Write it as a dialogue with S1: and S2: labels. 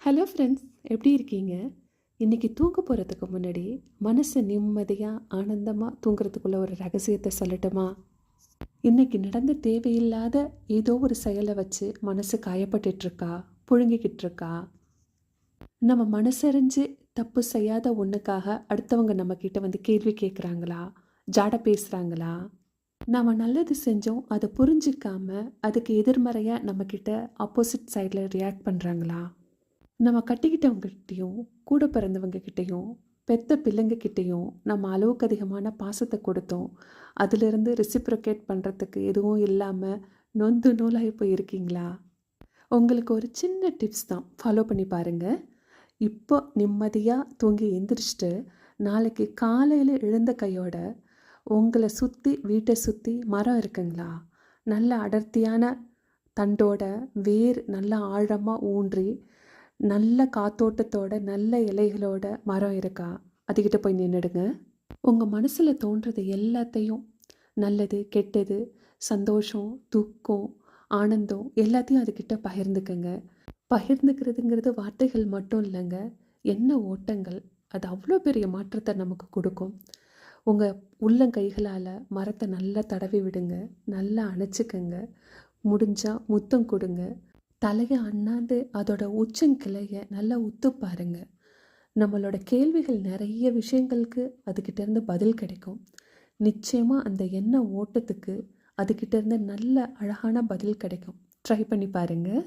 S1: Hello friends, எப்படி இருக்கீங்க? இன்றைக்கி தூங்க போகிறதுக்கு முன்னாடி மனசை நிம்மதியாக ஆனந்தமாக தூங்குறதுக்குள்ள ஒரு ரகசியத்தை சொல்லட்டுமா? இன்றைக்கி நடந்த தேவையில்லாத ஏதோ ஒரு செயலை வச்சு மனசு காயப்பட்டுட்ருக்கா, புழுங்கிக்கிட்டு இருக்கா. நம்ம மனசறிஞ்சு தப்பு செய்யாத ஒன்றுக்காக அடுத்தவங்க நம்மக்கிட்ட வந்து கேள்வி கேட்குறாங்களா, ஜாட பேசுகிறாங்களா? நாம் நல்லது செஞ்சோம், அதை புரிஞ்சிக்காம அதுக்கு எதிர்மறையாக நம்மக்கிட்ட ஆப்போசிட் சைடில் ரியாக்ட் பண்ணுறாங்களா? நம்ம கட்டிக்கிட்டவங்ககிட்டையும் கூட பிறந்தவங்கக்கிட்டேயும் பெத்த பிள்ளைங்கக்கிட்டேயும் நம்ம அளவுக்கு அதிகமான பாசத்தை கொடுத்தோம், அதிலிருந்து ரெசிப்ரோகேட் பண்ணுறதுக்கு எதுவும் இல்லாமல் நொந்து நூலாகி போயிருக்கீங்களா? உங்களுக்கு ஒரு சின்ன டிப்ஸ் தான், ஃபாலோ பண்ணி பாருங்கள். இப்போ நிம்மதியாக தூங்கி எந்திரிச்சிட்டு நாளைக்கு காலையில் எழுந்த கையோட உங்களை சுற்றி வீட்டை சுற்றி மரம் இருக்குங்களா, நல்ல அடர்த்தியான தண்டோட வேர் நல்லா ஆழமாக ஊன்றி நல்ல காத்தோட்டத்தோட நல்ல இலைகளோட மரம் இருக்கா, அதுக்கிட்ட போய் நின்றுடுங்க. உங்கள் மனசில் தோன்றது எல்லாத்தையும், நல்லது கெட்டது, சந்தோஷம் துக்கம் ஆனந்தம் எல்லாத்தையும் அதுக்கிட்ட பகிர்ந்துக்கங்க. பகிர்ந்துக்கிறதுங்கிறது வார்த்தைகள் மட்டும் இல்லைங்க, என்ன ஓட்டங்கள். அது அவ்வளோ பெரிய மாற்றத்தை நமக்கு கொடுக்கும். உங்கள் உள்ளங்கைகளால் மரத்தை நல்லா தடவி விடுங்க, நல்லா அணைச்சிக்கங்க, முடிஞ்சால் முத்தம் கொடுங்க. தலையை அண்ணாந்து அதோட உச்சங்கிளையை நல்லா உத்து பாருங்க. நம்மளோட கேள்விகள் நிறைய விஷயங்களுக்கு அதுக்கிட்டேருந்து பதில் கிடைக்கும். நிச்சயமாக அந்த எண்ண ஓட்டத்துக்கு அதுக்கிட்டேருந்து நல்ல அழகான பதில் கிடைக்கும். ட்ரை பண்ணி பாருங்கள்.